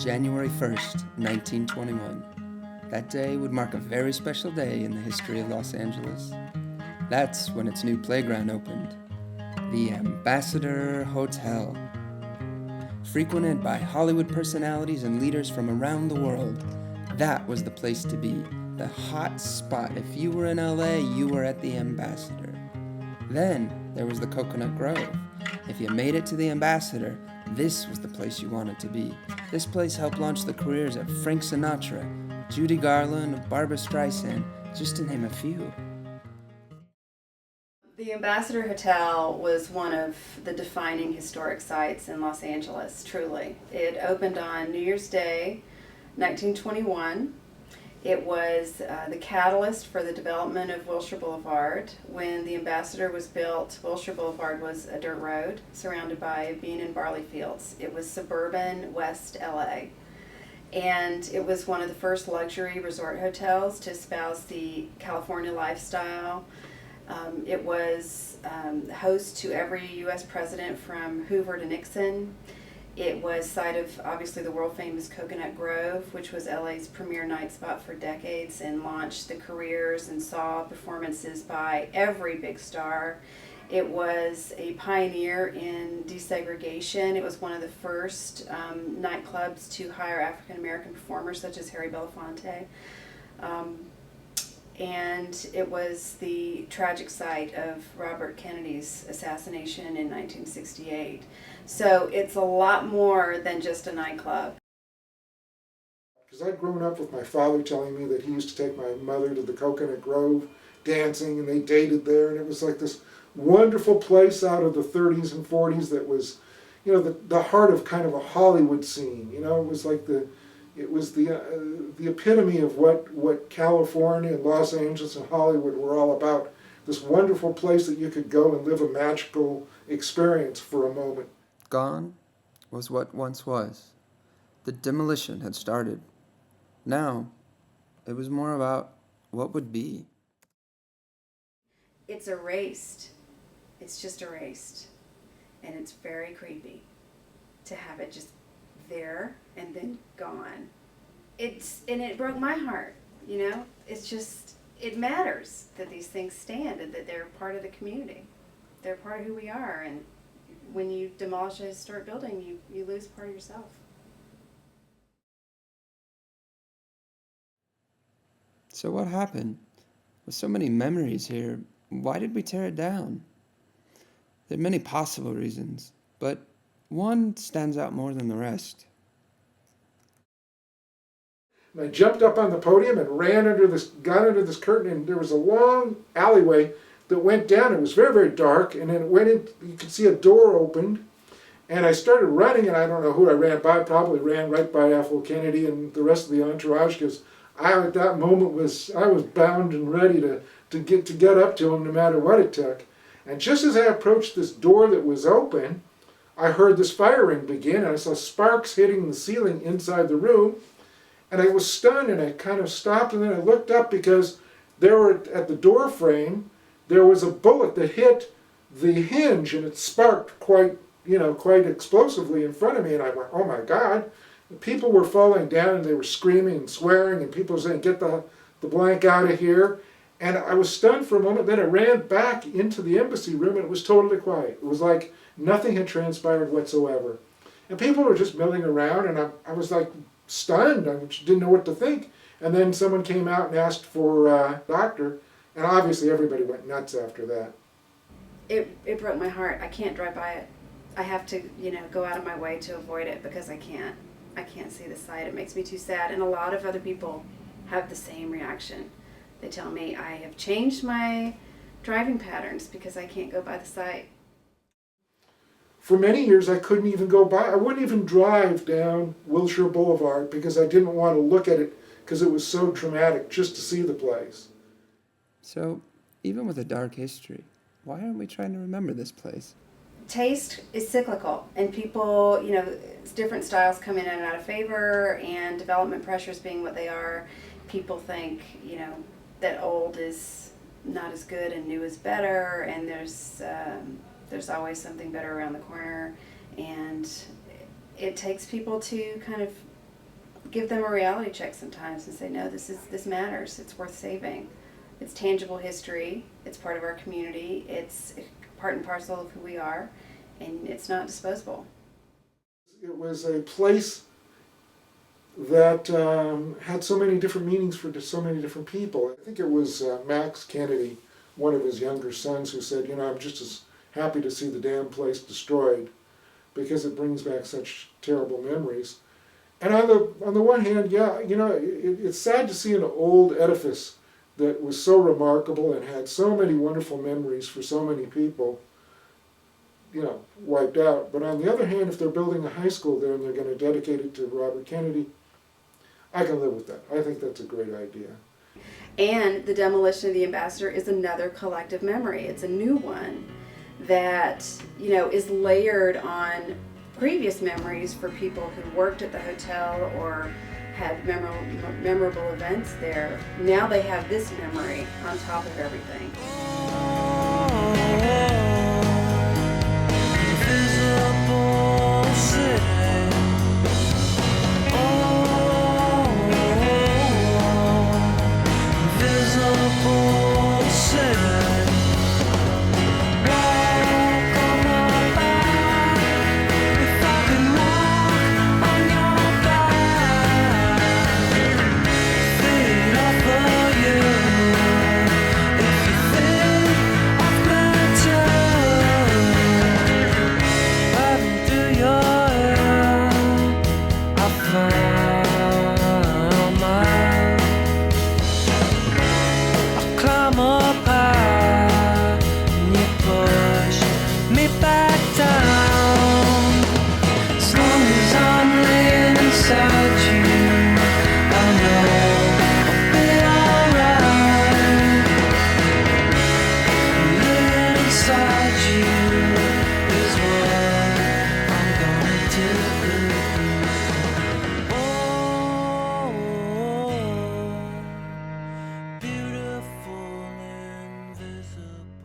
January 1st, 1921. That day would mark a very special day in the history of Los Angeles. That's when its new playground opened, the Ambassador Hotel. Frequented by Hollywood personalities and leaders from around the world, that was the place to be, the hot spot. If you were in LA, you were at the Ambassador. Then there was the Coconut Grove. If you made it to the Ambassador, this was the place you wanted to be. This place helped launch the careers of Frank Sinatra, Judy Garland, Barbra Streisand, just to name a few. The Ambassador Hotel was one of the defining historic sites in Los Angeles, truly. It opened on New Year's Day, 1921. It was the catalyst for the development of Wilshire Boulevard. When the Ambassador was built, Wilshire Boulevard was a dirt road surrounded by bean and barley fields. It was suburban West LA. And it was one of the first luxury resort hotels to espouse the California lifestyle. It was host to every U.S. president from Hoover to Nixon. It was site of, obviously, the world-famous Coconut Grove, which was LA's premier night spot for decades and launched the careers and saw performances by every big star. It was a pioneer in desegregation. It was one of the first nightclubs to hire African-American performers such as Harry Belafonte. And it was the tragic site of Robert Kennedy's assassination in 1968. So it's a lot more than just a nightclub. Because I'd grown up with my father telling me that he used to take my mother to the Coconut Grove dancing, and they dated there, and it was like this wonderful place out of the 30s and 40s that was, the heart of kind of a Hollywood scene. It was like the epitome of what California and Los Angeles and Hollywood were all about. This wonderful place that you could go and live a magical experience for a moment. Gone was what once was. The demolition had started. Now, it was more about what would be. It's erased. It's just erased. And it's very creepy to have it just there and then gone. It broke my heart, It's just, it matters that these things stand and that they're part of the community. They're part of who we are, and when you demolish a historic building, you lose part of yourself. So what happened? With so many memories here, why did we tear it down? There are many possible reasons, but one stands out more than the rest. And I jumped up on the podium and got under this curtain, and there was a long alleyway that went down. It was very, very dark, and then it went in, you could see a door opened, and I started running, and I don't know who I ran by, probably ran right by Ethel Kennedy and the rest of the entourage, because at that moment I was bound and ready to get up to him no matter what it took. And just as I approached this door that was open, I heard this firing begin, and I saw sparks hitting the ceiling inside the room, and I was stunned, and I kind of stopped, and then I looked up because at the door frame, there was a bullet that hit the hinge, and it sparked quite explosively in front of me, and I went, oh my God. People were falling down, and they were screaming and swearing, and people were saying, get the blank out of here. And I was stunned for a moment, then I ran back into the embassy room, and it was totally quiet. It was like nothing had transpired whatsoever. And people were just milling around, and I was like stunned. I just didn't know what to think. And then someone came out and asked for a doctor, and obviously everybody went nuts after that. It broke my heart. I can't drive by it. I have to, go out of my way to avoid it because I can't see the site. It makes me too sad. And a lot of other people have the same reaction. They tell me I have changed my driving patterns because I can't go by the site. For many years, I couldn't even go by. I wouldn't even drive down Wilshire Boulevard because I didn't want to look at it because it was so traumatic just to see the place. So, even with a dark history, why aren't we trying to remember this place? Taste is cyclical, and people, different styles come in and out of favor, and development pressures being what they are, people think, that old is not as good and new is better, and there's always something better around the corner, and it takes people to kind of give them a reality check sometimes and say, no, this matters. It's worth saving. It's tangible history. It's part of our community. It's part and parcel of who we are, and it's not disposable. It was a place that had so many different meanings for so many different people. I think it was Max Kennedy, one of his younger sons, who said, you know, I'm just as happy to see the damn place destroyed because it brings back such terrible memories. And on the one hand, yeah, you know, it's sad to see an old edifice that was so remarkable and had so many wonderful memories for so many people, you know, wiped out. But on the other hand, if they're building a high school there and they're going to dedicate it to Robert Kennedy, I can live with that. I think that's a great idea. And the demolition of the Ambassador is another collective memory. It's a new one that, you know, is layered on previous memories for people who worked at the hotel or had memorable events there. Now they have this memory on top of everything. Find